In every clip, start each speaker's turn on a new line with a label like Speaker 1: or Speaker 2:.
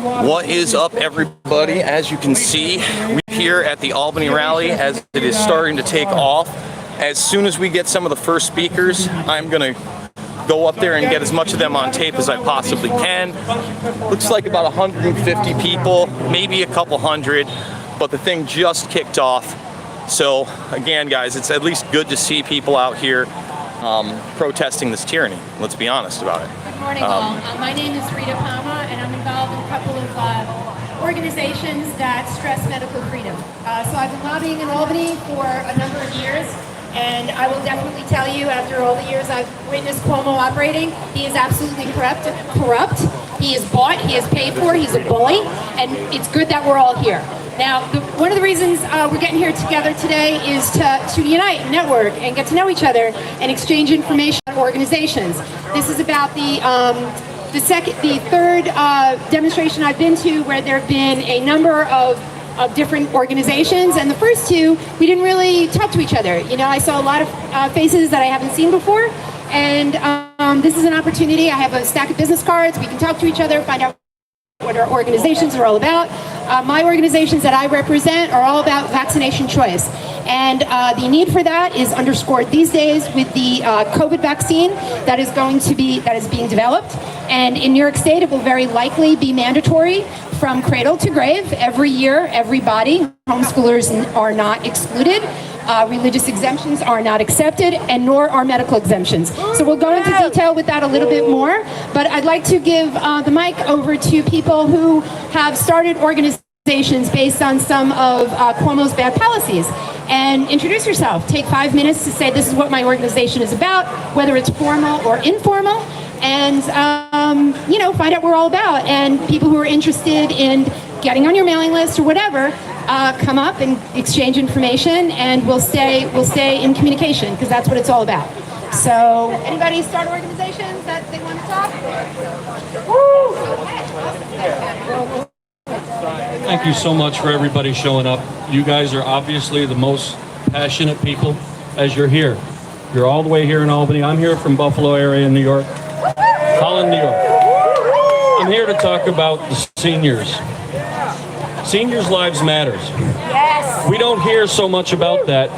Speaker 1: What is up, everybody? As you can see, we're here at the Albany rally as it is starting to take off. As soon as we get some of the first speakers, I'm going to go up there and get as much of them on tape as I possibly can. Looks like about 150 people, maybe a couple hundred, but the thing just kicked off. So again, guys, it's at least good to see people out here protesting this tyranny. Let's be honest about it.
Speaker 2: Good morning, all. My name is Rita Palma, and I'm involved in a couple of organizations that stress medical freedom. So I've been lobbying in Albany for a number of years, and I will definitely tell you, after all the years I've witnessed Cuomo operating, he is absolutely corrupt. He is bought, he is paid for, he's a bully, and it's good that we're all here. Now, one of the reasons we're getting here together today is to unite, network, and get to know each other and exchange information on organizations. This is about the third demonstration I've been to where there have been a number of different organizations, and the first two, we didn't really talk to each other. You know, I saw a lot of faces that I haven't seen before, and this is an opportunity. I have a stack of business cards. We can talk to each other, find out what our organizations are all about. My organizations that I represent are all about vaccination choice. And the need for that is underscored these days with the COVID vaccine that is being developed. And in New York State, it will very likely be mandatory from cradle to grave every year, everybody. Homeschoolers are not excluded. Religious exemptions are not accepted, and nor are medical exemptions. So we'll go into detail with that a little bit more, but I'd like to give the mic over to people who have started organizations based on some of Cuomo's bad policies. And introduce yourself. Take 5 minutes to say this is what my organization is about, whether it's formal or informal, and find out what we're all about. And people who are interested in getting on your mailing list or whatever, come up and exchange information, and we'll stay in communication, because that's what it's all about. So, anybody start organizations that they want to talk? Woo!
Speaker 3: Thank you so much for everybody showing up. You guys are obviously the most passionate people as you're here. You're all the way here in Albany. I'm here from Buffalo area in New York, Holland, New York. I'm here to talk about the seniors. Seniors' lives matters.
Speaker 2: Yes.
Speaker 3: We don't hear so much about that,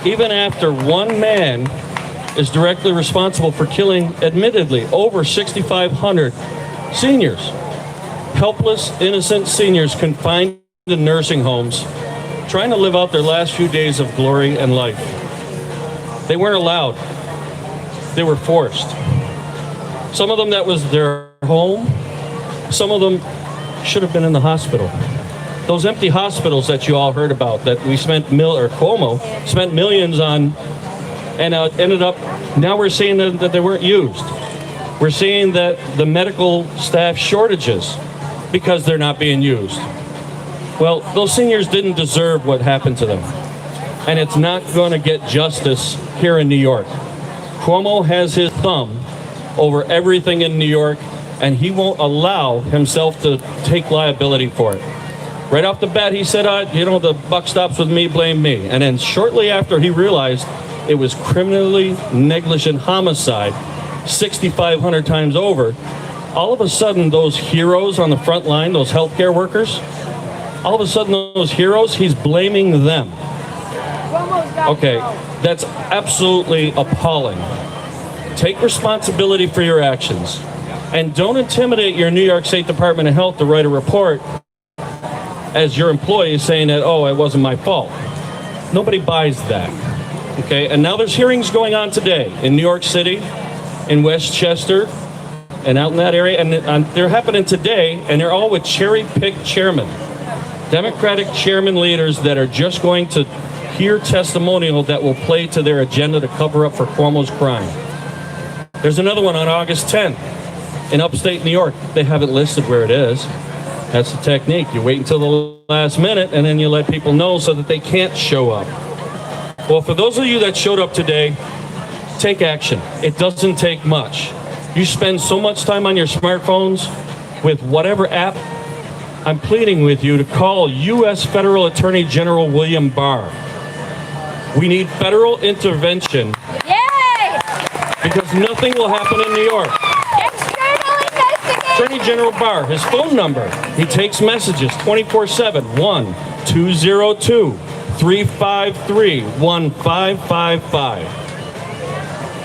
Speaker 3: even after one man is directly responsible for killing, admittedly, over 6,500 seniors. Helpless, innocent seniors confined in nursing homes, trying to live out their last few days of glory and life. They weren't allowed. They were forced. Some of them, that was their home. Some of them should have been in the hospital. Those empty hospitals that you all heard about, that we spent Cuomo spent millions on, and ended up, now we're seeing that they weren't used. We're seeing that the medical staff shortages because they're not being used. Well, those seniors didn't deserve what happened to them. And it's not going to get justice here in New York. Cuomo has his thumb over everything in New York, and he won't allow himself to take liability for it. Right off the bat, he said, the buck stops with me, blame me. And then shortly after, he realized it was criminally negligent homicide, 6,500 times over. All of a sudden, those heroes on the front line, those healthcare workers, all of a sudden, those heroes, he's blaming them. Okay, that's absolutely appalling. Take responsibility for your actions. And don't intimidate your New York State Department of Health to write a report as your employee saying that, oh, it wasn't my fault. Nobody buys that. Okay, and now there's hearings going on today in New York City, in Westchester, and out in that area, and they're happening today, and they're all with cherry-picked chairmen, Democratic chairman leaders that are just going to hear testimonial that will play to their agenda to cover up for Cuomo's crime. There's another one on August 10th in upstate New York. They haven't listed where it is. That's the technique. You wait until the last minute, and then you let people know so that they can't show up. Well, for those of you that showed up today, take action. It doesn't take much. You spend so much time on your smartphones with whatever app. I'm pleading with you to call U.S. Federal Attorney General William Barr. We need federal intervention.
Speaker 2: Yay!
Speaker 3: Because nothing will happen in New York.
Speaker 2: External investigation!
Speaker 3: Attorney General Barr, his phone number. He takes messages 24/7, 1-202-353-1555.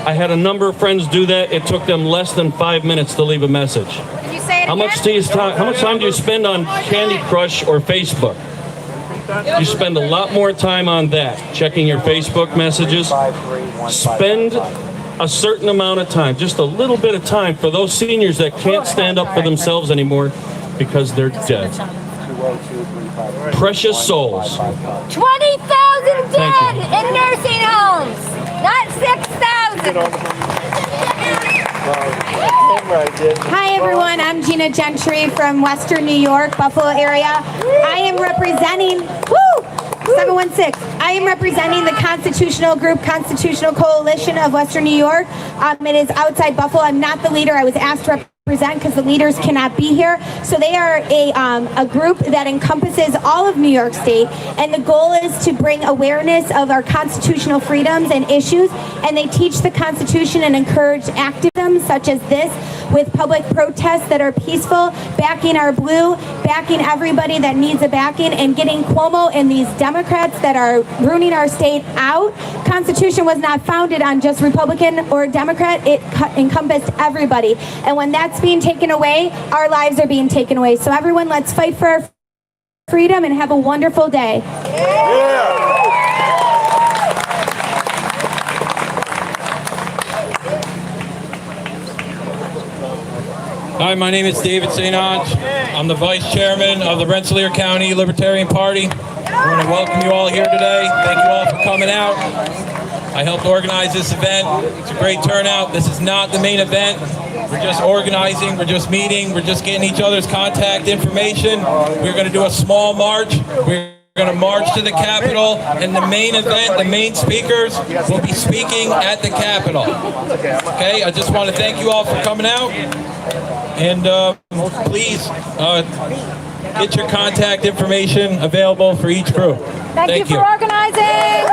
Speaker 3: I had a number of friends do that. It took them less than 5 minutes to leave a message.
Speaker 4: Can you say it
Speaker 3: How much
Speaker 4: again?
Speaker 3: how much time do you spend on Candy Crush or Facebook? You spend a lot more time on that, checking your Facebook messages. Spend a certain amount of time, just a little bit of time, for those seniors that can't stand up for themselves anymore because they're dead. Precious souls.
Speaker 4: 20,000 dead in nursing homes, not 6,000.
Speaker 5: Hi everyone, I'm Gina Gentry from Western New York, Buffalo area. I am representing, 716. I am representing the constitutional group, Constitutional Coalition of Western New York. It is outside Buffalo. I'm not the leader. I was asked to represent because the leaders cannot be here. So they are a group that encompasses all of New York State, and the goal is to bring awareness of our constitutional freedoms and issues, and they teach the Constitution and encourage activism such as this, with public protests that are peaceful, backing our blue, backing everybody that needs a backing, and getting Cuomo and these Democrats that are ruining our state out. Constitution was not founded on just Republican or Democrat. It encompassed everybody. And when that's being taken away, our lives are being taken away. So everyone, let's fight for our freedom and have a wonderful day.
Speaker 6: Hi, my name is David St. Ange. I'm the Vice Chairman of the Rensselaer County Libertarian Party. I want to welcome you all here today. Thank you all for coming out. I helped organize this event. It's a great turnout. This is not the main event. We're just organizing, we're just meeting, we're just getting each other's contact information. We're going to do a small march. We're going to march to the Capitol, and the main event, the main speakers will be speaking at the Capitol. Okay, I just want to thank you all for coming out. And please get your contact information available for each group.
Speaker 4: Thank you for organizing.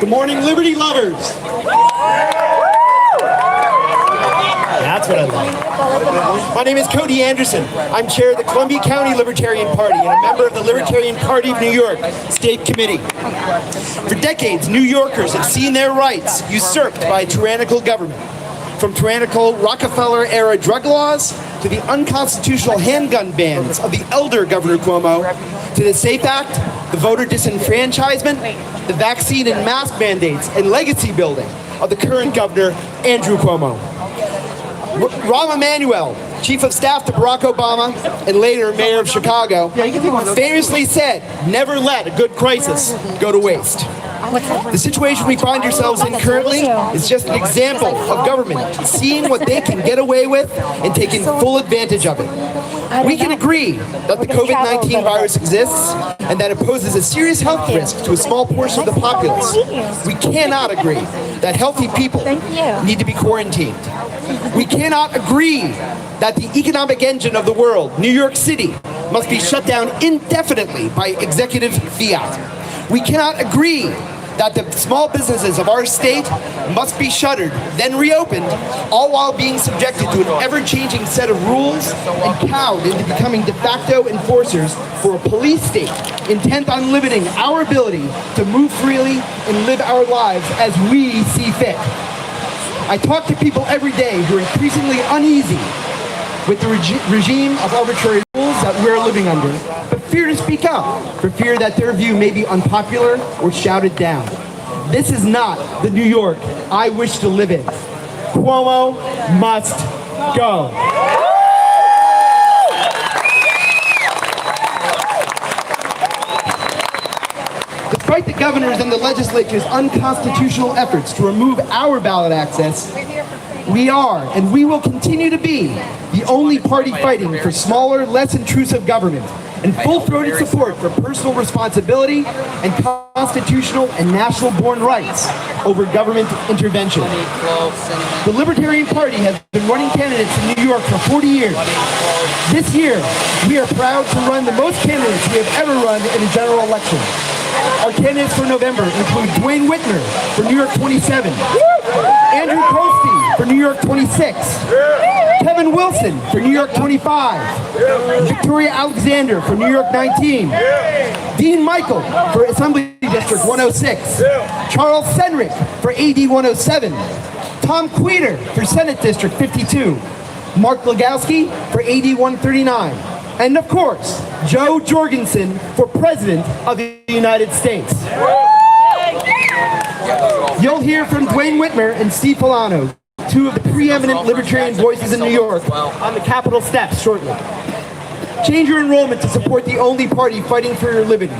Speaker 7: Good morning, Liberty lovers. That's what I like. My name is Cody Anderson. I'm chair of the Columbia County Libertarian Party and a member of the Libertarian Party of New York State Committee. For decades, New Yorkers have seen their rights usurped by a tyrannical government. From tyrannical Rockefeller-era drug laws to the unconstitutional handgun bans of the elder Governor Cuomo, to the SAFE Act, the voter disenfranchisement, the vaccine and mask mandates, and legacy building of the current Governor, Andrew Cuomo. Rahm Emanuel, Chief of Staff to Barack Obama and later Mayor of Chicago, famously said, "Never let a good crisis go to waste." The situation we find ourselves in currently is just an example of government seeing what they can get away with and taking full advantage of it. We can agree that the COVID-19 virus exists and that it poses a serious health risk to a small portion of the populace. We cannot agree that healthy people need to be quarantined. We cannot agree that the economic engine of the world, New York City, must be shut down indefinitely by executive fiat. We cannot agree that the small businesses of our state must be shuttered, then reopened, all while being subjected to an ever-changing set of rules and cowed into becoming de facto enforcers for a police state intent on limiting our ability to move freely and live our lives as we see fit. I talk to people every day who are increasingly uneasy with the regime of arbitrary rules that we're living under, but fear to speak up for fear that their view may be unpopular or shouted down. This is not the New York I wish to live in. Cuomo must go. Despite the governor's and the legislature's unconstitutional efforts to remove our ballot access, we are, and we will continue to be, the only party fighting for smaller, less intrusive government and full-throated support for personal responsibility and constitutional and national-born rights over government intervention. The Libertarian Party has been running candidates in New York for 40 years. This year, we are proud to run the most candidates we have ever run in a general election. Our candidates for November include Dwayne Whitmer for New York 27, Andrew Colstein for New York 26, Kevin Wilson for New York 25, Victoria Alexander for New York 19, Dean Michael for Assembly District 106, Charles Senrick for AD 107, Tom Queter for Senate District 52, Mark Legowski for AD 139, and of course, Joe Jorgensen for President of the United States. You'll hear from Dwayne Whitmer and Steve Polano, two of the preeminent libertarian voices in New York, on the Capitol steps shortly. Change your enrollment to support the only party fighting for your liberty.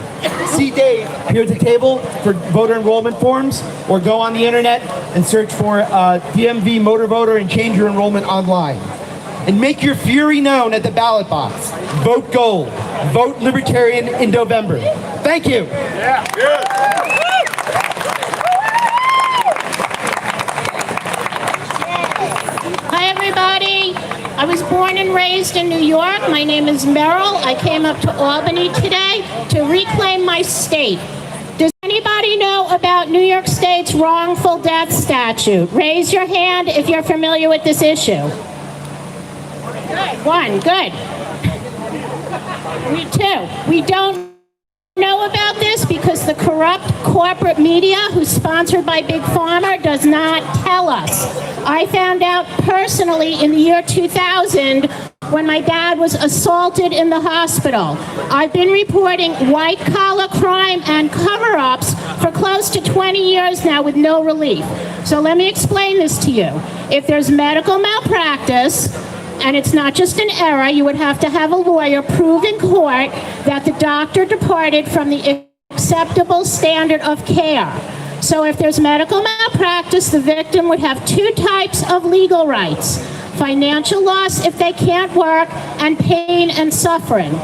Speaker 7: See Dave here at the table for voter enrollment forms, or go on the internet and search for DMV Motor Voter and change your enrollment online. And make your fury known at the ballot box. Vote gold. Vote Libertarian in November. Thank you.
Speaker 8: Hi, everybody. I was born and raised in New York. My name is Merrill. I came up to Albany today to reclaim my state. Does anybody know about New York State's wrongful death statute? Raise your hand if you're familiar with this issue. One, good. Me too. We don't know about this because the corrupt corporate media, who's sponsored by Big Pharma, does not tell us. I found out personally in the year 2000 when my dad was assaulted in the hospital. I've been reporting white-collar crime and cover-ups for close to 20 years now with no relief. So let me explain this to you. If there's medical malpractice, and it's not just an error, you would have to have a lawyer prove in court that the doctor departed from the acceptable standard of care. So if there's medical malpractice, the victim would have two types of legal rights: financial loss if they can't work, and pain and suffering.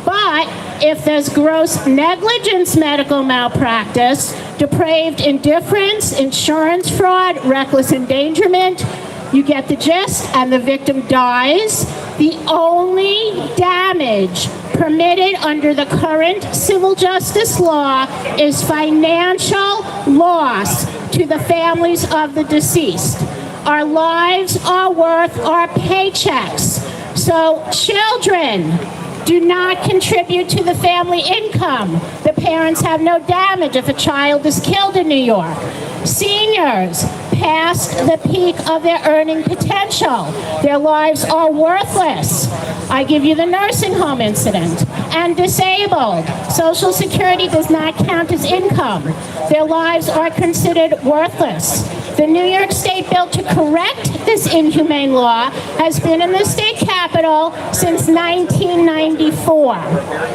Speaker 8: But if there's gross negligence medical malpractice, depraved indifference, insurance fraud, reckless endangerment, you get the gist, and the victim dies. The only damage permitted under the current civil justice law is financial loss to the families of the deceased. Our lives are worth our paychecks. So children do not contribute to the family income. The parents have no damage if a child is killed in New York. Seniors past the peak of their earning potential. Their lives are worthless. I give you the nursing home incident. And disabled. Social Security does not count as income. Their lives are considered worthless. The New York State bill to correct this inhumane law has been in the state capitol since 1994.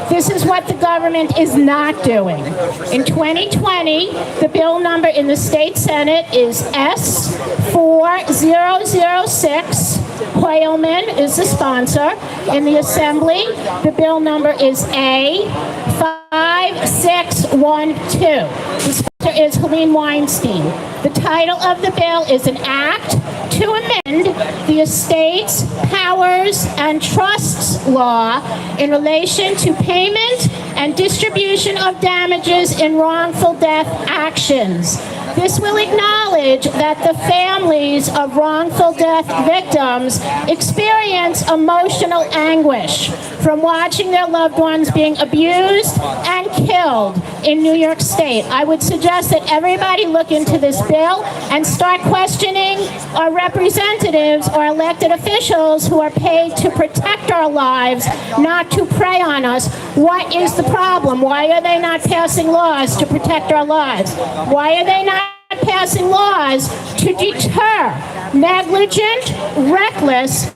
Speaker 8: This is what the government is not doing. In 2020, the bill number in the state Senate is S4006. Whaleman is the sponsor. In the Assembly, the bill number is A5612. The sponsor is Helene Weinstein. The title of the bill is an act to amend the Estates, Powers, and Trusts Law in relation to payment and distribution of damages in wrongful death actions. This will acknowledge that the families of wrongful death victims experience emotional anguish from watching their loved ones being abused and killed in New York State. I would suggest that everybody look into this bill and start questioning our representatives or elected officials who are paid to protect our lives, not to prey on us. What is the problem? Why are they not passing laws to protect our lives? Why are they not passing laws to deter negligent, reckless,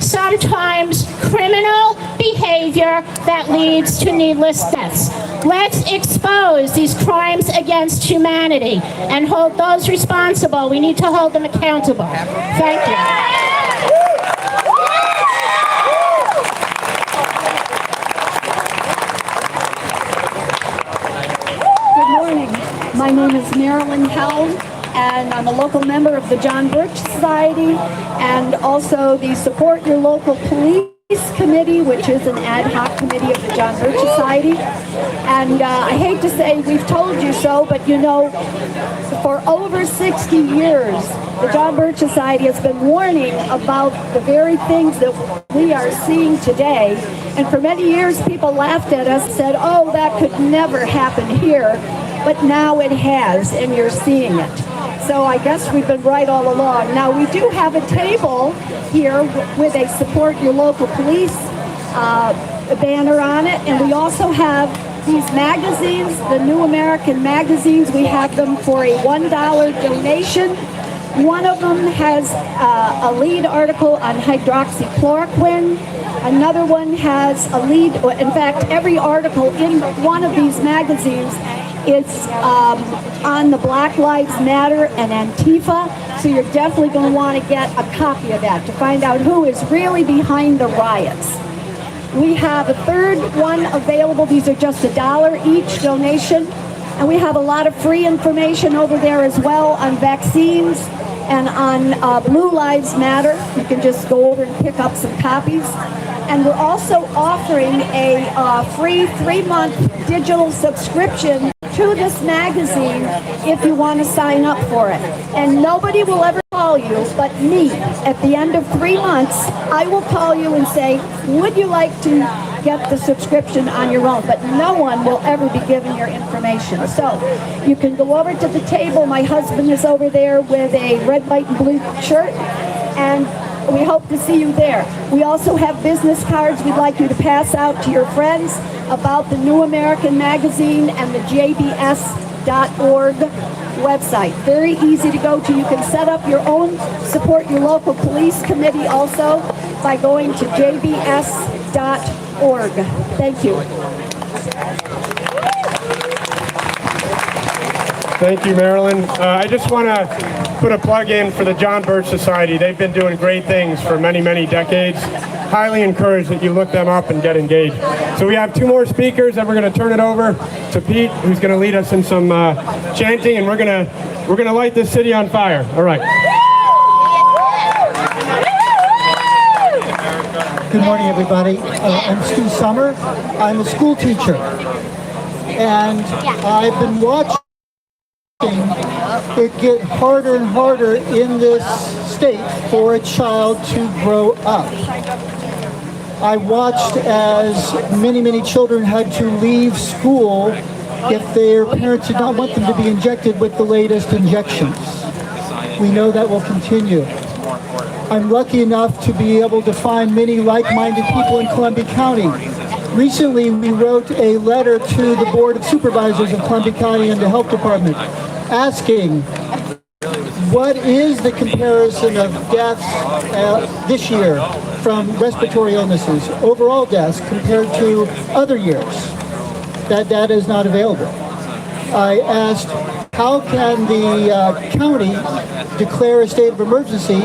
Speaker 8: sometimes criminal behavior that leads to needless deaths? Let's expose these crimes against humanity and hold those responsible. We need to hold them accountable. Thank you.
Speaker 9: Good morning. My name is Marilyn Held, and I'm a local member of the John Birch Society and also the Support Your Local Police Police Committee, which is an ad hoc committee of the John Birch Society. And I hate to say we've told you so, but you know, for over 60 years, the John Birch Society has been warning about the very things that we are seeing today. And for many years, people laughed at us and said, oh, that could never happen here. But now it has, and you're seeing it. So I guess we've been right all along. Now, we do have a table here with a support your local police banner on it. And we also have these magazines, the New American magazines. We have them for a $1 donation. One of them has a lead article on hydroxychloroquine. Another one has a lead, in fact, every article in one of these magazines is on the Black Lives Matter and Antifa. So you're definitely going to want to get a copy of that to find out who is really behind the riots. We have a third one available. These are just $1 each donation. And we have a lot of free information over there as well on vaccines and on Blue Lives Matter. You can just go over and pick up some copies. And we're also offering a free 3-month digital subscription to this magazine if you want to sign up for it. And nobody will ever call you but me. At the end of 3 months, I will call you and say, would you like to get the subscription on your own? But no one will ever be given your information. So you can go over to the table. My husband is over there with a red, white, and blue shirt. And we hope to see you there. We also have business cards we'd like you to pass out to your friends about the New American Magazine and the jbs.org website. Very easy to go to. You can set up your own Support Your Local Police Committee also by going to jbs.org. Thank you.
Speaker 10: Thank you, Marilyn. I just want to put a plug in for the John Birch Society. They've been doing great things for many, many decades. Highly encourage that you look them up and get engaged. So we have 2 more speakers, and we're going to turn it over to Pete, who's going to lead us in some chanting, and we're going to light this city on fire. All right.
Speaker 11: Good morning, everybody. I'm Stu Summer. I'm a school teacher, and I've been watching it get harder and harder in this state for a child to grow up. I watched as many, many children had to leave school if their parents did not want them to be injected with the latest injections. We know that will continue. I'm lucky enough to be able to find many like-minded people in Columbia County. Recently, we wrote a letter to the Board of Supervisors of Columbia County and the Health Department asking what is the comparison of deaths this year from respiratory illnesses, overall deaths, compared to other years. That data is not available. I asked, how can the county declare a state of emergency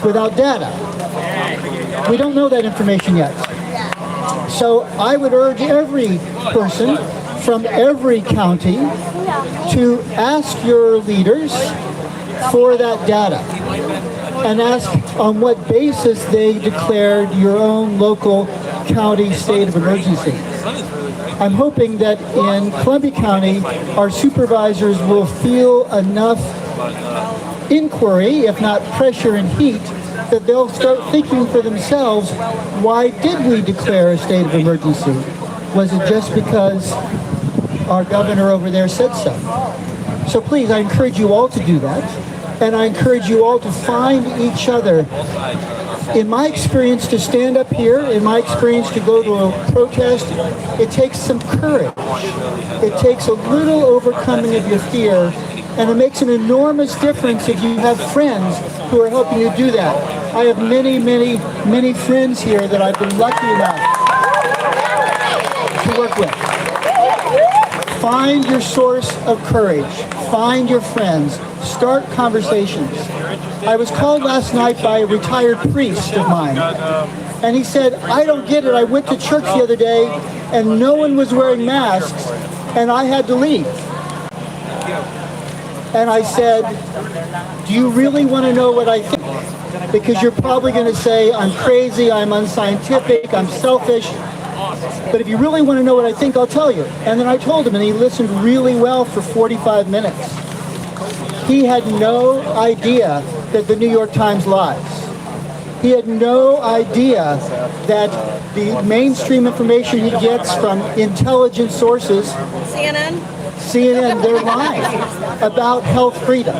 Speaker 11: without data? We don't know that information yet. So I would urge every person from every county to ask your leaders for that data and ask on what basis they declared your own local county state of emergency. I'm hoping that in Columbia County, our supervisors will feel enough inquiry, if not pressure and heat, that they'll start thinking for themselves, why did we declare a state of emergency? Was it just because our governor over there said so? So please, I encourage you all to do that. And I encourage you all to find each other. In my experience, to stand up here, in my experience to go to a protest, it takes some courage. It takes a little overcoming of your fear, and it makes an enormous difference if you have friends who are helping you do that. I have many, many, many friends here that I've been lucky enough to work with. Find your source of courage. Find your friends. Start conversations. I was called last night by a retired priest of mine, and he said, I don't get it. I went to church the other day, and no one was wearing masks, and I had to leave. And I said, do you really want to know what I think? Because you're probably going to say, I'm crazy, I'm unscientific, I'm selfish. But if you really want to know what I think, I'll tell you. And then I told him, and he listened really well for 45 minutes. He had no idea that the New York Times lies. He had no idea that the mainstream information he gets from intelligent sources, CNN, they're lying about health freedom.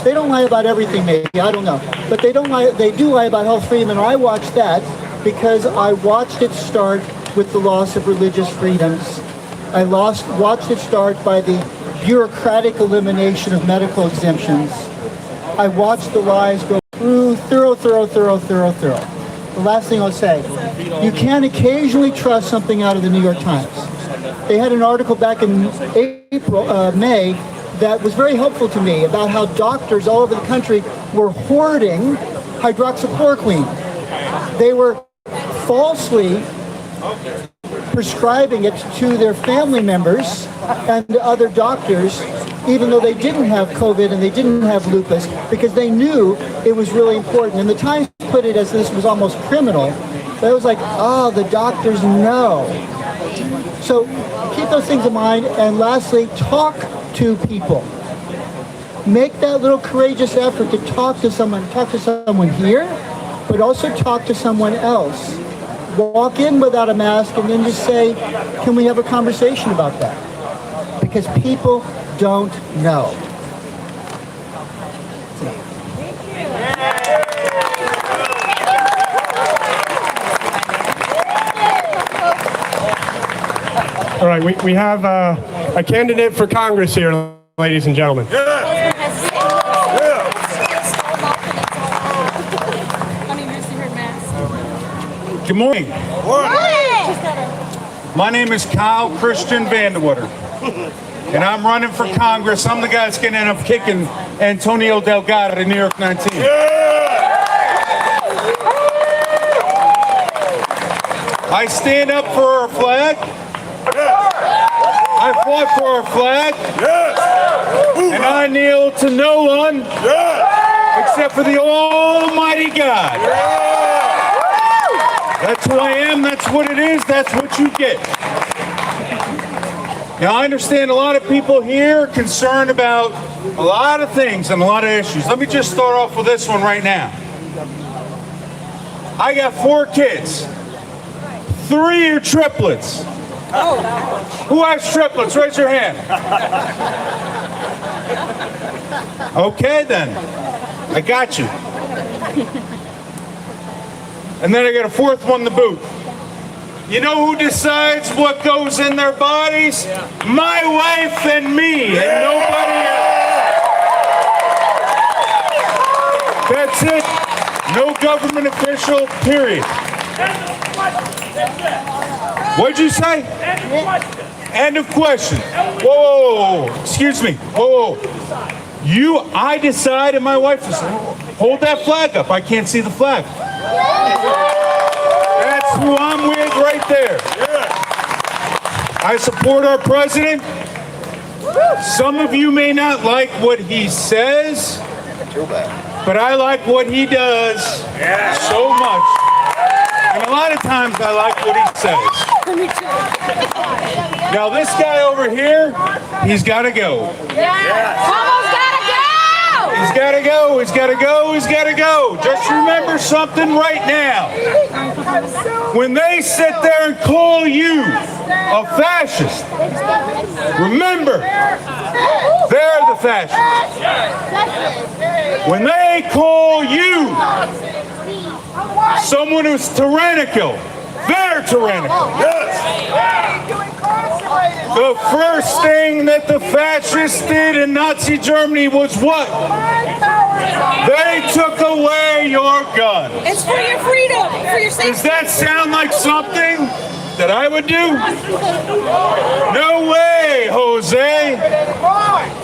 Speaker 11: They don't lie about everything, maybe, I don't know. But they don't lie, they do lie about health freedom, and I watched that because I watched it start with the loss of religious freedoms. I watched it start by the bureaucratic elimination of medical exemptions. I watched the lies go through. The last thing I'll say, you can occasionally trust something out of the New York Times. They had an article back in May, that was very helpful to me about how doctors all over the country were hoarding hydroxychloroquine. They were falsely prescribing it to their family members and to other doctors, even though they didn't have COVID and they didn't have lupus, because they knew it was really important. And the Times put it as this was almost criminal. But it was like, oh, the doctors know. So keep those things in mind. And lastly, talk to people. Make that little courageous effort to talk to someone here, but also talk to someone else. Walk in without a mask and then just say, can we have a conversation about that? Because people don't know.
Speaker 10: All right, we have a candidate for Congress here, ladies and gentlemen.
Speaker 12: Good morning. My name is Kyle Christian Vandewater, and I'm running for Congress. I'm the guy that's going to end up kicking Antonio Delgado to New York 19. I stand up for our flag. I fought for our flag. And I kneel to no one except for the Almighty God. That's who I am, that's what it is, that's what you get. Now, I understand a lot of people here are concerned about a lot of things and a lot of issues. Let me just start off with this one right now. I got 4 kids. 3 are triplets. Who has triplets? Raise your hand. Okay, then. I got you. And then I got a 4th one to boot. You know who decides what goes in their bodies? My wife and me, and nobody else. That's it. No government official, period. What'd you say? End of question. Whoa, excuse me. Whoa. I decide, and my wife decides. Hold that flag up. I can't see the flag. That's who I'm with right there. I support our president. Some of you may not like what he says, but I like what he does so much. And a lot of times I like what he says. Now this guy over here, he's got to go. He's got to go, he's got to go, he's got to go. Just remember something right now. When they sit there and call you a fascist, remember, they're the fascists. When they call you someone who's tyrannical, they're tyrannical. The first thing that the fascists did in Nazi Germany was what? They took away your gun.
Speaker 4: It's for your freedom, for your safety.
Speaker 12: Does that sound like something that I would do? No way, Jose.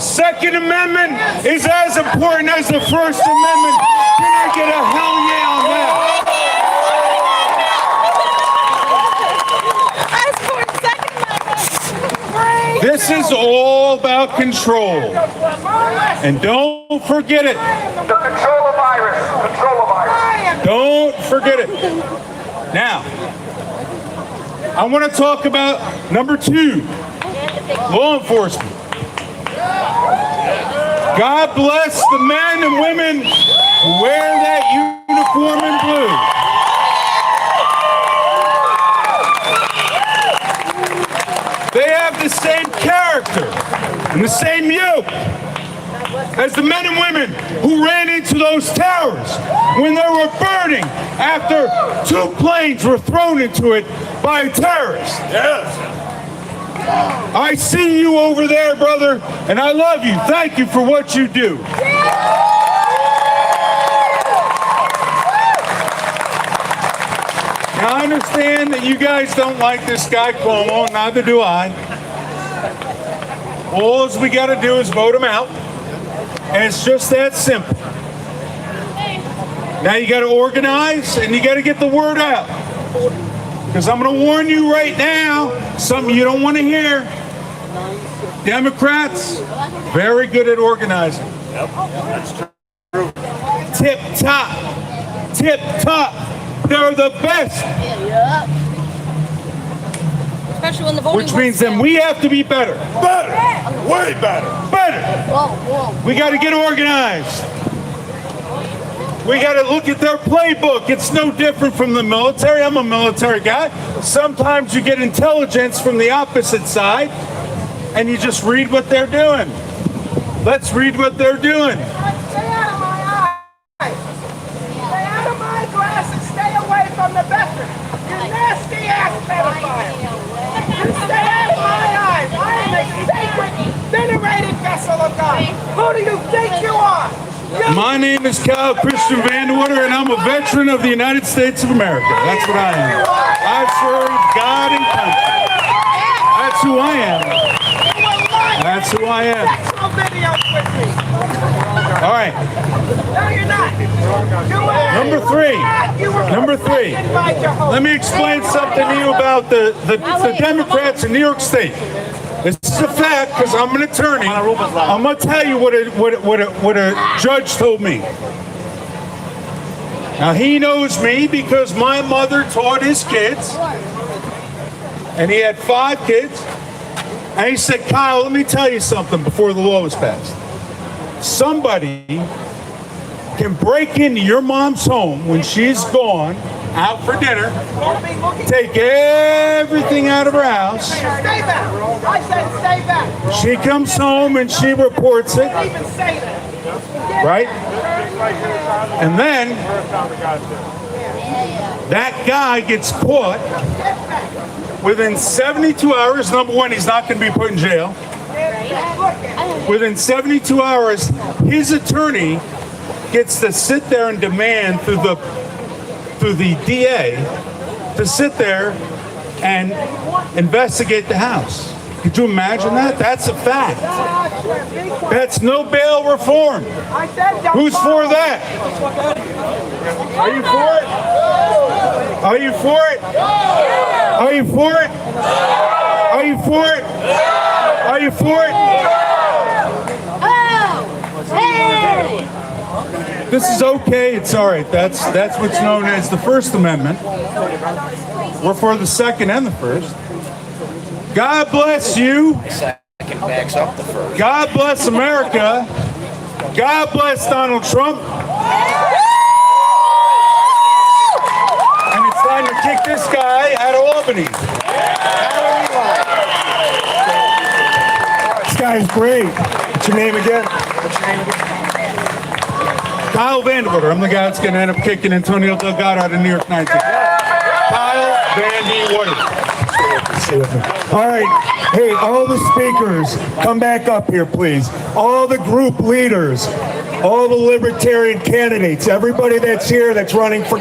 Speaker 12: Second Amendment is as important as the First Amendment. Can I get a hell yeah on that? This is all about control. And don't forget it.
Speaker 13: The control of virus. Control of virus.
Speaker 12: Don't forget it. Now, I want to talk about number 2, law enforcement. God bless the men and women who wear that uniform in blue. They have the same character and the same yoke as the men and women who ran into those towers when they were burning after 2 planes were thrown into it by a terrorist. Yes. I see you over there, brother, and I love you. Thank you for what you do. Now, I understand that you guys don't like this guy Cuomo, neither do I. All we got to do is vote him out, and it's just that simple. Now you got to organize, and you got to get the word out. Because I'm going to warn you right now, something you don't want to hear. Democrats, very good at organizing.
Speaker 13: Yep, that's true.
Speaker 12: Tip top. Tip top. They're the best.
Speaker 4: Especially when the voting
Speaker 12: Which means then we have to be better. Better. Way better. Better. We got to get organized. We got to look at their playbook. It's no different from the military. I'm a military guy. Sometimes you get intelligence from the opposite side, and you just read what they're doing. Let's read what they're doing.
Speaker 13: Stay out of my eyes. Stay out of my glasses. Stay away from the veteran. You nasty ass pedophile. You stay out of my eyes. I am a sacred, venerated vessel of God. Who do you think you are?
Speaker 12: My name is Kyle Christian Vanderwater, and I'm a veteran of the United States of America. That's what I am. I serve God and country. That's who I am. That's who I am. All right.
Speaker 13: No, you're not.
Speaker 12: Number three. Let me explain something to you about the Democrats in New York State. This is a fact because I'm an attorney. I'm going to tell you what a judge told me. Now, he knows me because my mother taught his kids, and he had 5 kids. And he said, Kyle, let me tell you something before the law was passed. Somebody can break into your mom's home when she's gone out for dinner, take everything out of her house.
Speaker 13: Stay back. I said stay back.
Speaker 12: She comes home and she reports it.
Speaker 13: Even say that.
Speaker 12: Right? And then that guy gets caught within 72 hours. Number one, he's not going to be put in jail. Within 72 hours, his attorney gets to sit there and demand through the DA to sit there and investigate the house. Could you imagine that? That's a fact. That's no bail reform. Who's for that? Are you for it? Are you for it? Are you for it? Are you for it? Are you for it? This is okay. It's all right. That's what's known as the First Amendment. We're for the Second and the First. God bless you. God bless America. God bless Donald Trump. And it's time to kick this guy out of Albany.
Speaker 10: This guy's great. What's your name again?
Speaker 12: Kyle Vanderwater. I'm the guy that's going to end up kicking Antonio Delgado out of New York 19. Kyle Vanderwater.
Speaker 10: All right. Hey, all the speakers, come back up here, please. All the group leaders, all the Libertarian candidates, everybody that's here that's running for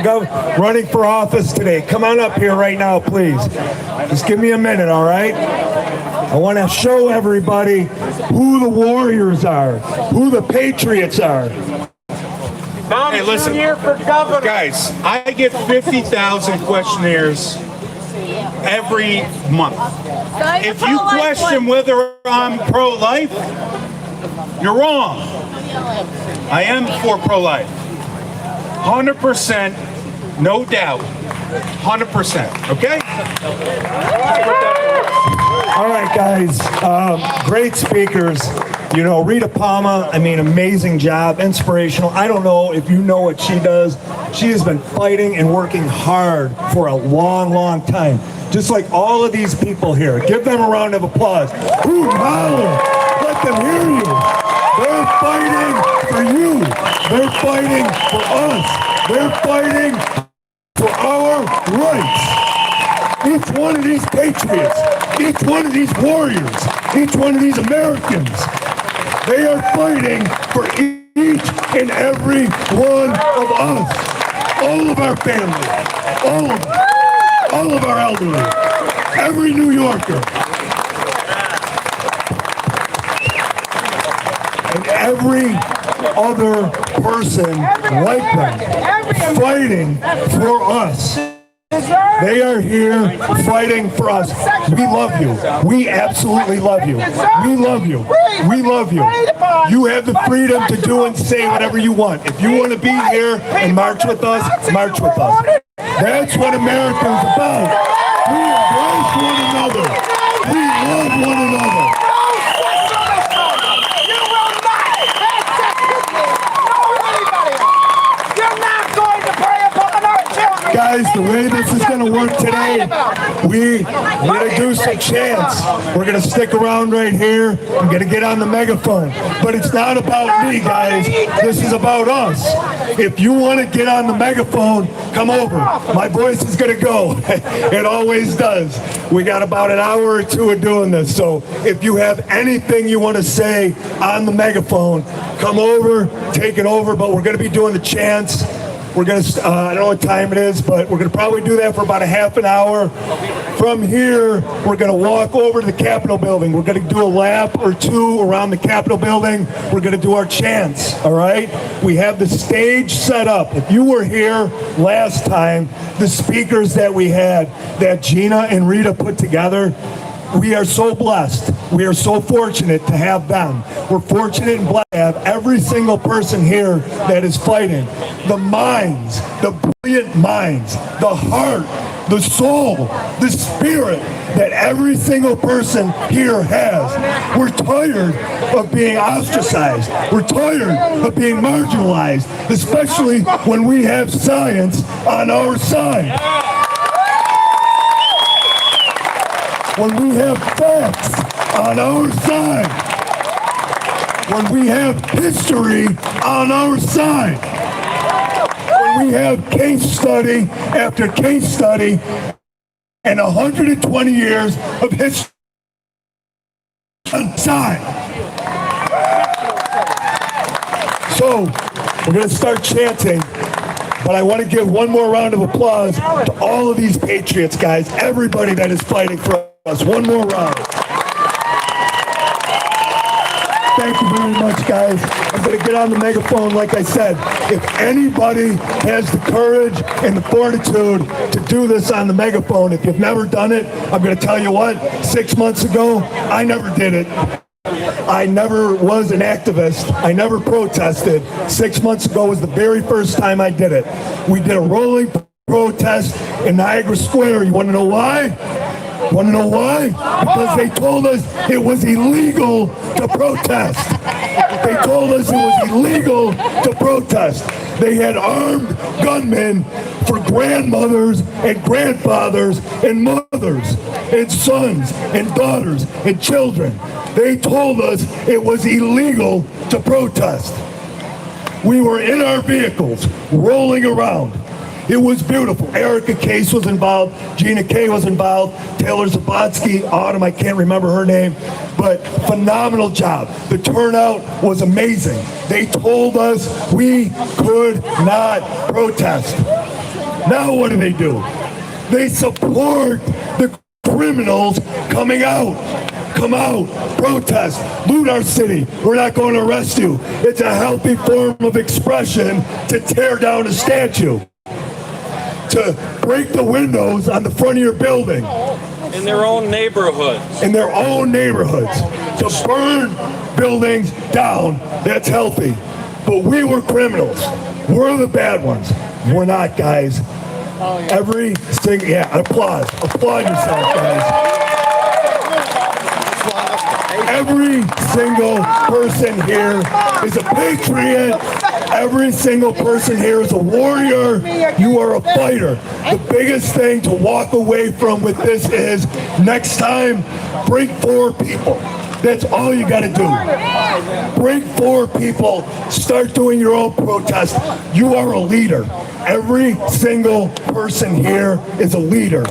Speaker 10: office today, come on up here right now, please. Just give me a minute, all right? I want to show everybody who the warriors are, who the patriots are.
Speaker 12: Hey, listen, guys, I get 50,000 questionnaires every month. If you question whether I'm pro-life, you're wrong. I am for pro-life. 100%, no doubt. 100%, okay?
Speaker 14: All right, guys, great speakers. You know, Rita Palma, I mean, amazing job, inspirational. I don't know if you know what she does. She has been fighting and working hard for a long, long time. Just like all of these people here. Give them a round of applause. Ooh, holler. Let them hear you. They're fighting for you. They're fighting for us. They're fighting for our rights. Each one of these patriots, each one of these warriors, each one of these Americans, they are fighting for each and every one of us. All of our family, all of our elderly, every New Yorker, and every other person like them, fighting for us. They are here fighting for us. We love you. We absolutely love you. We love you. We love you. You have the freedom to do and say whatever you want. If you want to be here and march with us, march with us. That's what America is about. We embrace one another. We love one another. Guys, the way this is going to work today, we're going to do some chants. We're going to stick around right here. I'm going to get on the megaphone. But it's not about me, guys. This is about us. If you want to get on the megaphone, come over. My voice is going to go. It always does. We got about an hour or two of doing this. So if you have anything you want to say on the megaphone, come over, take it over. But we're going to be doing the chants. We're going to, I don't know what time it is, but we're going to probably do that for about a half an hour. From here, we're going to walk over to the Capitol building. We're going to do a lap or two around the Capitol building. We're going to do our chants, all right? We have the stage set up. If you were here last time, the speakers that we had, that Gina and Rita put together, we are so blessed. We are so fortunate to have them. We're fortunate and blessed to have every single person here that is fighting. The minds, the brilliant minds, the heart, the soul, the spirit that every single person here has. We're tired of being ostracized. We're tired of being marginalized, especially when we have science on our side. When we have facts on our side, when we have history on our side, when we have case study after case study and 120 years of history on side. So, we're going to start chanting. But I want to give one more round of applause to all of these patriots, guys. Everybody that is fighting for us. One more round. Thank you very much, guys. I'm going to get on the megaphone, like I said. If anybody has the courage and the fortitude to do this on the megaphone, if you've never done it, I'm going to tell you what, 6 months ago, I never did it. I never was an activist. I never protested. 6 months ago was the very first time I did it. We did a rolling protest in Niagara Square. You want to know why? Want to know why? Because they told us it was illegal to protest. They told us it was illegal to protest. They had armed gunmen for grandmothers and grandfathers and mothers and sons and daughters and children. They told us it was illegal to protest. We were in our vehicles, rolling around. It was beautiful. Erica Case was involved. Gina Kay was involved. Taylor Zabotsky, Autumn, I can't remember her name, but phenomenal job. The turnout was amazing. They told us we could not protest. Now what do? They support the criminals coming out. Come out, protest, loot our city. We're not going to arrest you. It's a healthy form of expression to tear down a statue. to break the windows on the front of your building.
Speaker 3: In their own neighborhoods.
Speaker 14: In their own neighborhoods. To burn buildings down, that's healthy. But we were criminals. We're the bad ones. We're not, guys. Every single, yeah, applaud yourself, guys. Every single person here is a patriot. Every single person here is a warrior. You are a fighter. The biggest thing to walk away from with this is next time, bring 4 people. That's all you got to do. Bring 4 people. Start doing your own protest. You are a leader. Every single person here is a leader.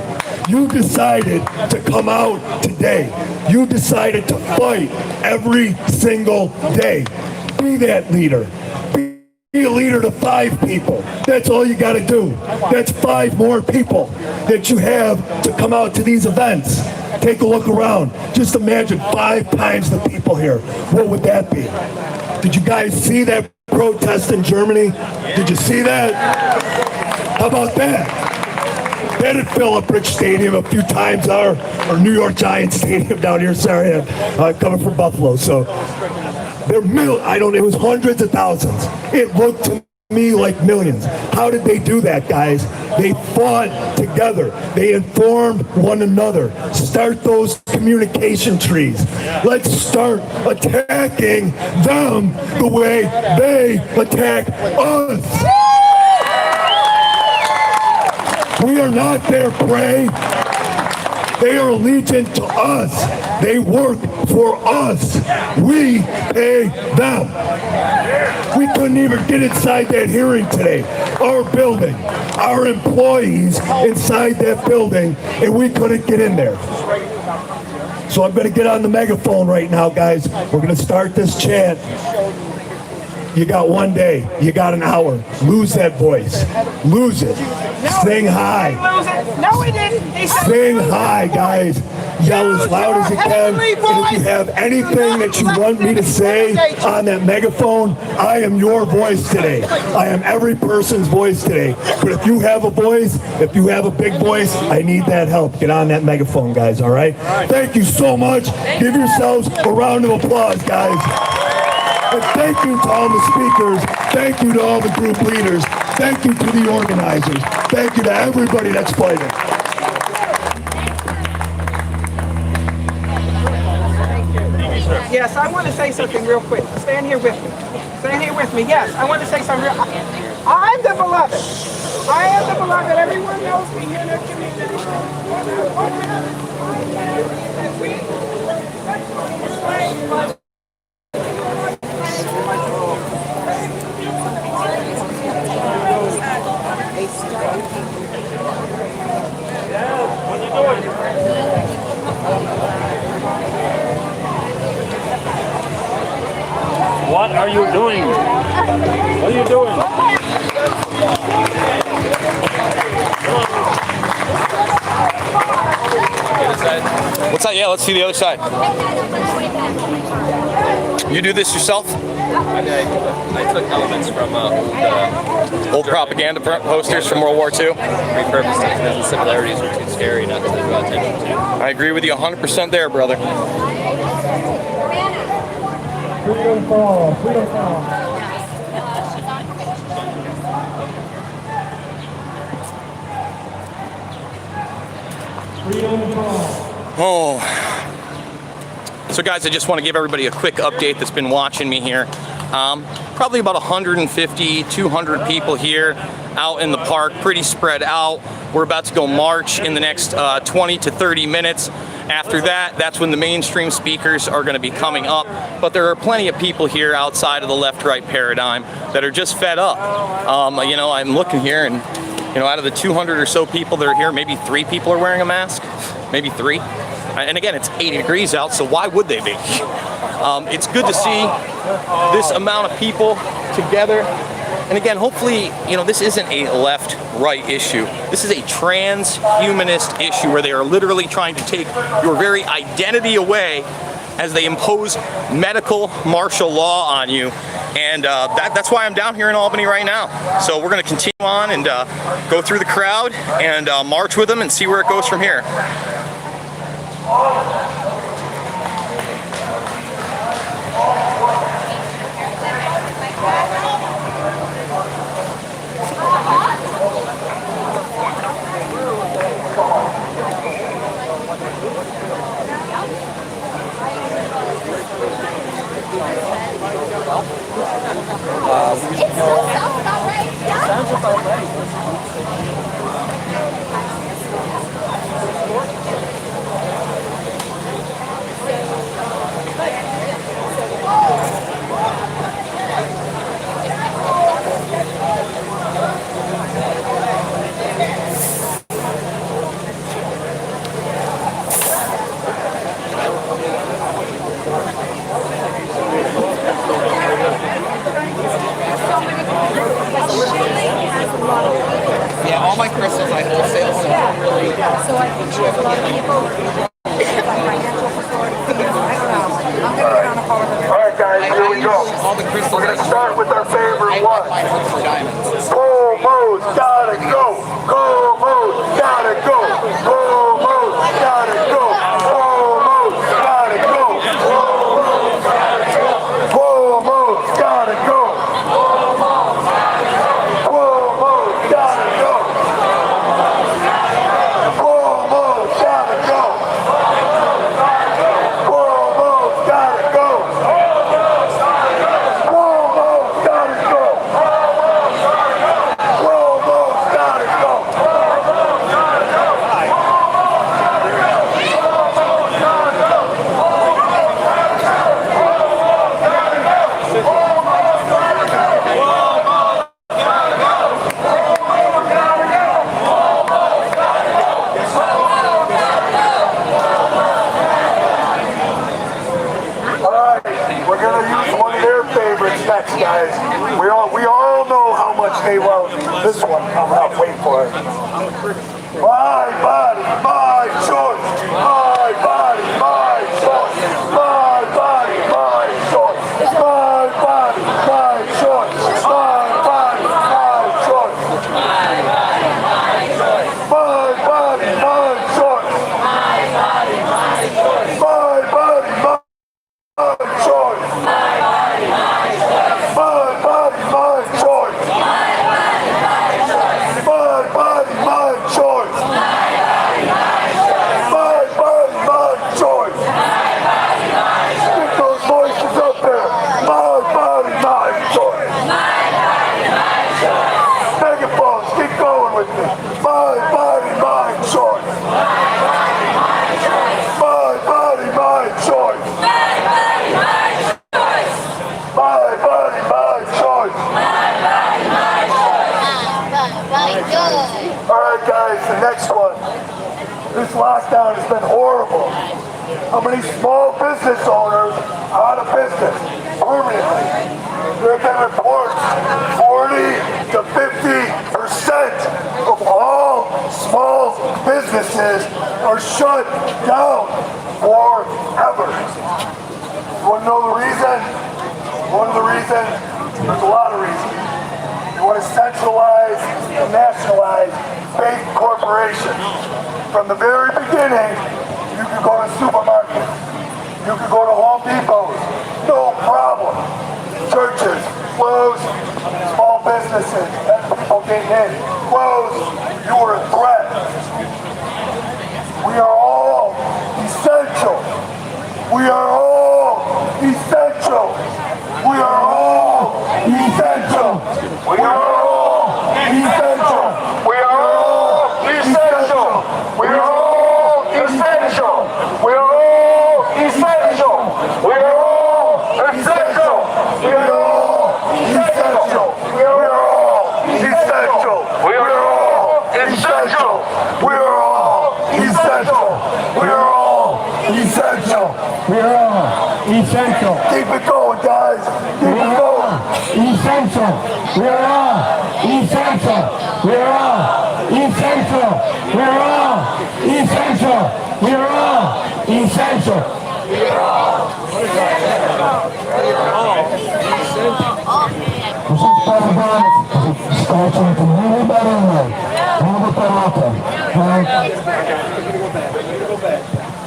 Speaker 14: You decided to come out today. You decided to fight every single day. Be that leader. Be a leader to 5 people. That's all you got to do. That's 5 more people that you have to come out to these events. Take a look around. Just imagine 5 times the people here. What would that be? Did you guys see that protest in Germany? Did you see that? How about that? That'd fill up Rich Stadium a few times, or New York Giants Stadium down here. Sorry, I'm coming from Buffalo, so it was hundreds of thousands. It looked to me like millions. How did they do that, guys? They fought together. They informed one another. Start those communication trees. Let's start attacking them the way they attack us. We are not their prey. They are allegiant to us. They work for us. We pay them. We couldn't even get inside that hearing today. Our building, our employees inside that building, and we couldn't get in there. So I'm going to get on the megaphone right now, guys. We're going to start this chant. You got 1 day. You got an hour. Lose that voice. Lose it. Sing high.
Speaker 13: No, we didn't.
Speaker 14: Sing high, guys. Yell as loud as you can. And if you have anything that you want me to say on that megaphone, I am your voice today. I am every person's voice today. But if you have a voice, if you have a big voice, I need that help. Get on that megaphone, guys, all right? Thank you so much. Give yourselves a round of applause, guys. And thank you to all the speakers. Thank you to all the group leaders. Thank you to the organizers. Thank you to everybody that's fighting.
Speaker 13: Yes, I want to say something real quick. Stand here with me. Stand here with me. Yes, I want to say something real. I'm the beloved. I am the beloved. Everyone knows me here in the community.
Speaker 3: What are you doing? What are you doing?
Speaker 1: What's that? Yeah, let's see the other side. You do this yourself?
Speaker 15: I took elements from
Speaker 1: old propaganda posters from World War II.
Speaker 15: Repurposed it because the similarities are too scary not to draw attention to.
Speaker 1: I agree with you 100% there, brother.
Speaker 10: Freedom fall, freedom fall. Freedom fall.
Speaker 1: Oh. So guys, I just want to give everybody a quick update that's been watching me here. Probably about 150, 200 people here out in the park, pretty spread out. We're about to go march in the next 20 to 30 minutes. After that, that's when the mainstream speakers are going to be coming up. But there are plenty of people here outside of the left-right paradigm that are just fed up. You know, I'm looking here and, you know, out of the 200 or so people that are here, maybe 3 people are wearing a mask, maybe 3. And again, it's 80 degrees out, so why would they be? It's good to see this amount of people together. And again, hopefully, you know, this isn't a left-right issue. This is a transhumanist issue where they are literally trying to take your very identity away as they impose medical martial law on you. And that's why I'm down here in Albany right now. So we're going to continue on and go through the crowd and march with them and see where it goes from here.
Speaker 15: Yeah, all my crystals I wholesale, so I don't really. So I think you have a lot of people.
Speaker 14: Alright guys, here we go. We're going to start with our favorite one. Como's gotta go. Como's gotta go. Como's gotta go. Como's gotta go. Como's gotta go. Cuomo's gotta go. Cuomo's gotta go. Cuomo's gotta go. Cuomo's gotta go. Cuomo's gotta go. Cuomo's gotta go. We're gonna use one of their favorites next, guys. We all know how much they love this one coming up. Wait for it. My body, my choice. My body, my choice. My body, my choice. My body, my choice. My body, my choice. My body, my choice. My body, my choice. My body, my choice. My body, my choice. My body, my choice. My body, my choice. My body, my choice. My body, my choice. Get those voices up there. My body, my choice. Megaphones, keep going with me. My body, my choice. My body, my choice. My body, my choice. Alright guys, the next one. This lockdown has been horrible. How many small business owners are out of business permanently? There have been reports 40 to 50% of all small businesses are shut down forever. You want to know the reason? One of the reasons, there's a lot of reasons. You want to centralize and nationalize big corporations. From the very beginning, you could go to supermarkets. You could go to Home Depots. No problem. Churches, closed, small businesses, and people getting in. Closed, you were a threat. We are all essential. We are all essential. We are all essential. We are all essential. We are all essential. We are all essential. We are all essential. We are all essential. We are all essential. We are all essential. We are all essential. We are all essential. We are all essential. We are all essential. Keep it going, guys. Keep it going. Essential. We are all essential. We are all essential. We're all essential. We're all essential. We're all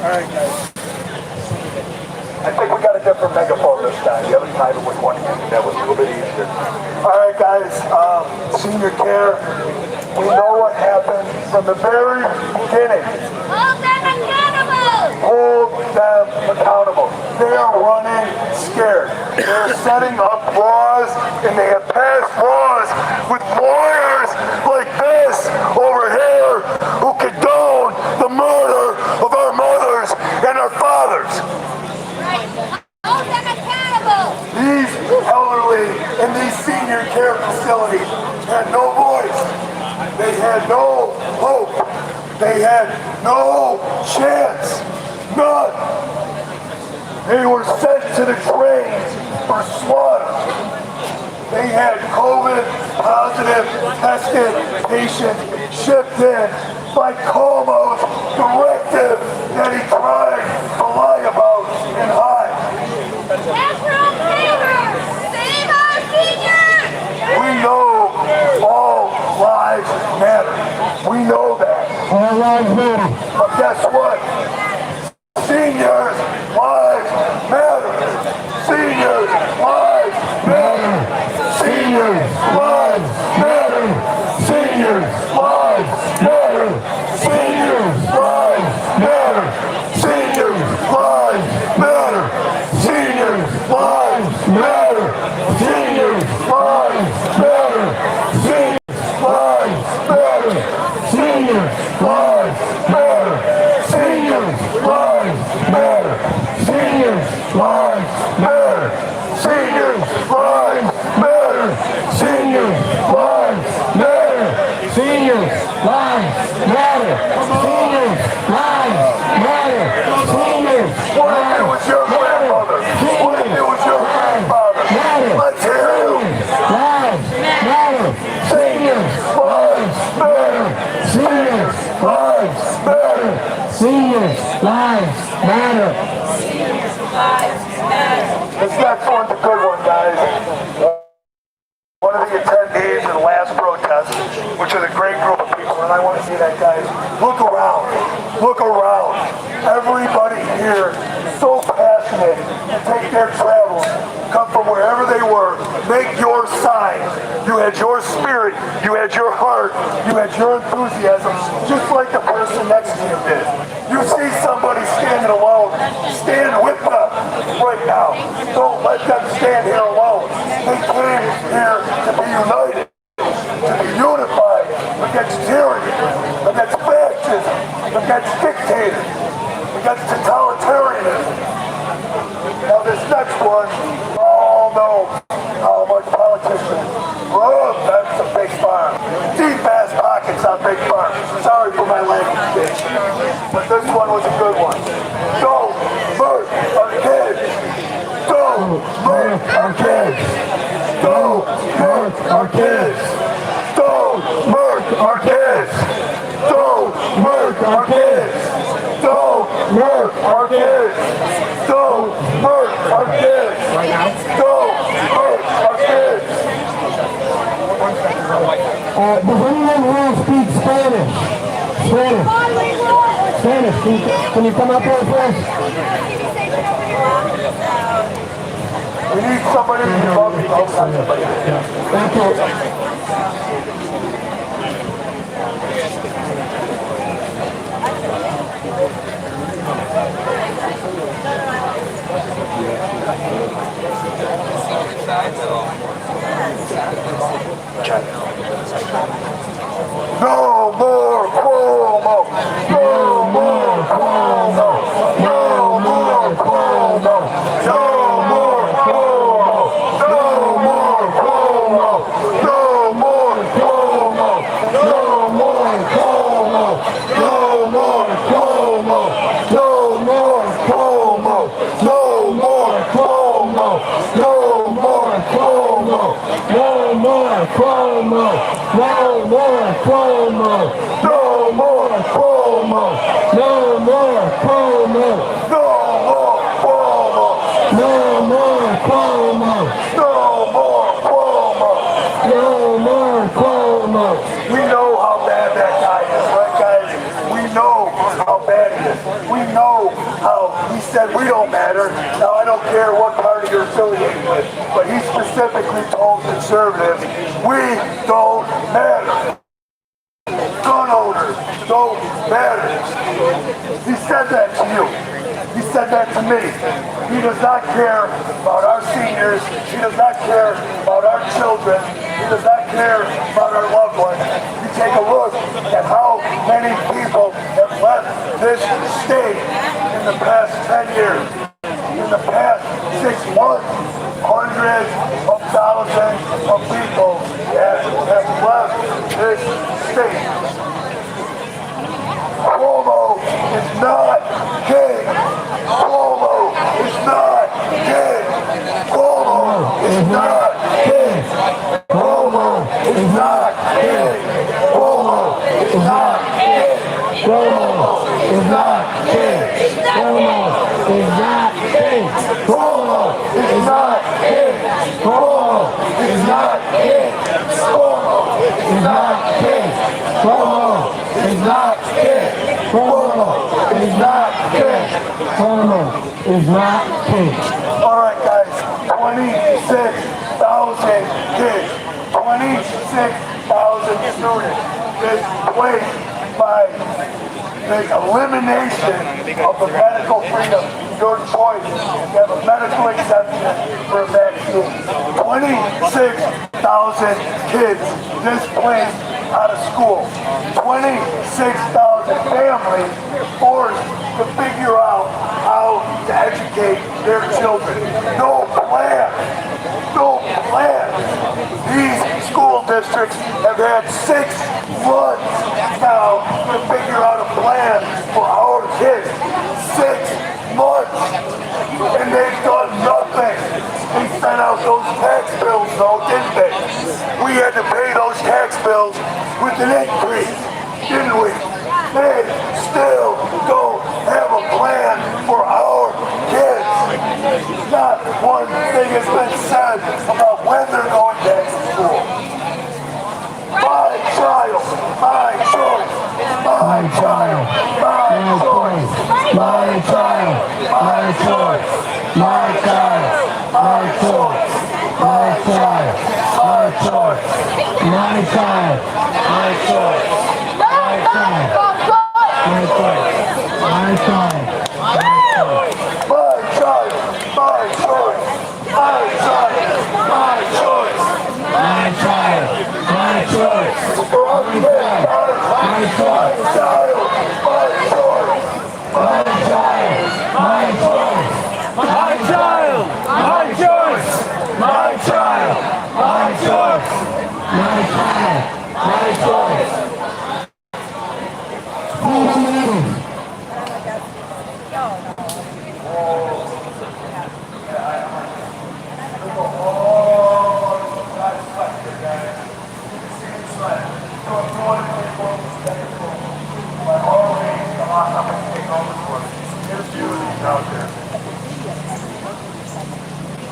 Speaker 12: Alright guys. I think we got a different megaphone this time. The other time it was one hand. That was a little bit easier. Alright guys, senior care, we know what happened from the very beginning.
Speaker 13: Hold them accountable!
Speaker 12: Hold them accountable. They are running scared. They're setting up laws, and they have passed laws with lawyers like this over here who condone the murder of our mothers and our fathers.
Speaker 13: Hold them accountable!
Speaker 12: These elderly in these senior care facilities had no voice. They had no hope. They had no chance. None. They were sent to the trains for slaughter. They had COVID positive tested patients shipped in by Cuomo's directive that he tried to lie about and hide.
Speaker 13: Natural favor! Save our seniors!
Speaker 12: We know all lives matter. We know that.
Speaker 14: All lives matter.
Speaker 12: But guess what? Seniors' lives matter. Seniors' lives matter. Seniors' lives matter. Seniors' lives matter. Seniors' lives matter. Seniors' lives matter. Seniors' lives matter. Seniors' lives matter. Seniors' lives matter. Seniors' lives matter. Seniors' lives matter. Seniors' lives matter. Seniors' lives matter. Seniors' lives matter. Seniors' lives matter. Seniors' lives matter. Seniors' what if it was your grandmother? What if it was your grandfather? Let's hear you. Lives matter. Seniors' lives matter. Seniors' lives matter. Seniors' lives matter. This next one's a good one, guys. One of the attendees in the last protest, which is a great group of people, and I want to see that, guys. Look around. Look around. Everybody here is so passionate to take their travels, come from wherever they were, make your sign. You had your spirit, you had your heart, you had your enthusiasm, just like the person next to you did. You see somebody standing alone, stand with them right now. Don't let them stand here alone. They came here to be united, to be unified against tyranny, against fascism, against dictators, against totalitarianism. Now this next one, we all know how much politicians love that's a big farm. Deep ass pockets on big farm. Sorry for my language, but this one was a good one. Don't murder our kids. Don't murder our kids. Don't murder our kids. Don't murder our kids. Don't murder our kids. Don't murder our kids. Don't murder our kids. Don't murder our kids.
Speaker 14: Does anyone here speak Spanish? Spanish. Can you come up here first?
Speaker 12: We need somebody to talk about somebody.
Speaker 14: Thank you.
Speaker 12: No more Cuomo! No more Cuomo! No more Cuomo! No more Cuomo! No more Cuomo! No more Cuomo! No more Cuomo! No more Cuomo! No more Cuomo! No more Cuomo! No more Cuomo! No more Cuomo! No more Cuomo! No more
Speaker 14: more Cuomo. No more Cuomo. No more Cuomo. No more Cuomo. No more Cuomo. No more Cuomo. We know how bad that guy is, right, guys? We know how bad he is. We know how he said we don't matter. Now, I don't care what party you're affiliated with, but he specifically told conservatives, we don't matter. Gun owners don't matter. He said that to you. He said that to me. He does not care about our seniors. He does not care about our children. He does not care about our loved ones. You take a look at how many people have left this state in the past 10 years. In the past 6 months, hundreds of thousands of people have left this state. Cuomo is not king. Cuomo is not king. Cuomo is not king. Cuomo is not king. Cuomo is not king. Cuomo is not king. Cuomo is not king. Cuomo is not king. Cuomo is not king. Cuomo is not king. Cuomo is not king. Cuomo is not king. Cuomo is not king. All right, guys. 26,000 kids. 26,000 students displaced by the elimination of the medical freedom, your choice. You have a medical exception for a vaccine. 26,000 kids displaced out of school. 26,000 families forced to figure out how to educate their children. No plan. No plan. These school districts have had 6 months now to figure out a plan for our kids. 6 months. And they've done nothing. They sent out those tax bills though, didn't they? We had to pay those tax bills with an increase, didn't we? They still don't have a plan for our kids. Not one thing has been said about when they're going back to school. My child, my choice. My child, my choice. My child, my choice. My child, my choice. My child, my choice. My child, my choice. My child, my choice. My child, my choice. My child, my choice. My child, my choice. My child, my choice. My child, my choice. My child, my choice. My child, my choice. My child, my choice. My child, my choice.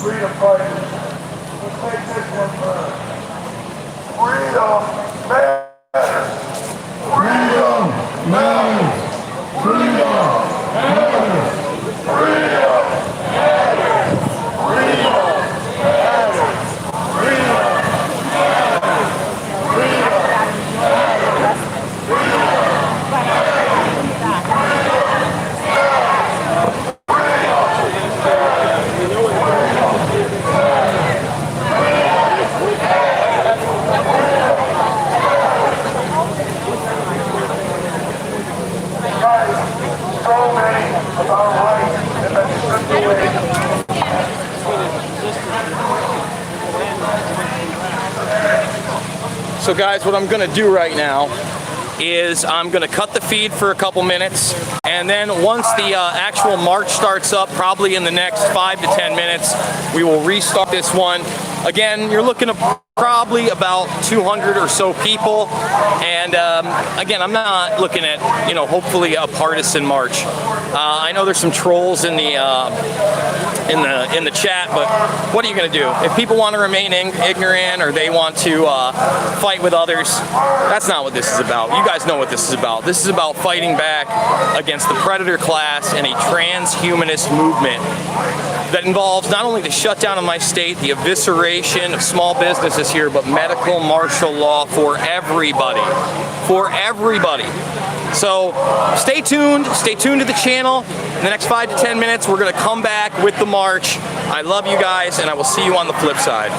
Speaker 14: Freedom fighters. Let's take this one first. Freedom matters. Freedom matters. Freedom matters. Freedom matters. Freedom matters. Freedom matters. Freedom matters.
Speaker 1: So guys, what I'm gonna do right now is I'm gonna cut the feed for a couple minutes, and then once the actual march starts up, probably in the next 5 to 10 minutes, we will restart this one Again, you're looking at probably about 200 or so people, and again, I'm not looking at, you know, hopefully a partisan march. I know there's some trolls in the chat, but what are you going to do? If people want to remain ignorant or they want to fight with others, that's not what this is about. You guys know what this is about. This is about fighting back against the predator class and a transhumanist movement that involves not only the shutdown of my state, the evisceration of small businesses here, but medical martial law for everybody. For everybody. So stay tuned to the channel. In the next 5 to 10 minutes, we're going to come back with the march. I love you guys, and I will see you on the flip side.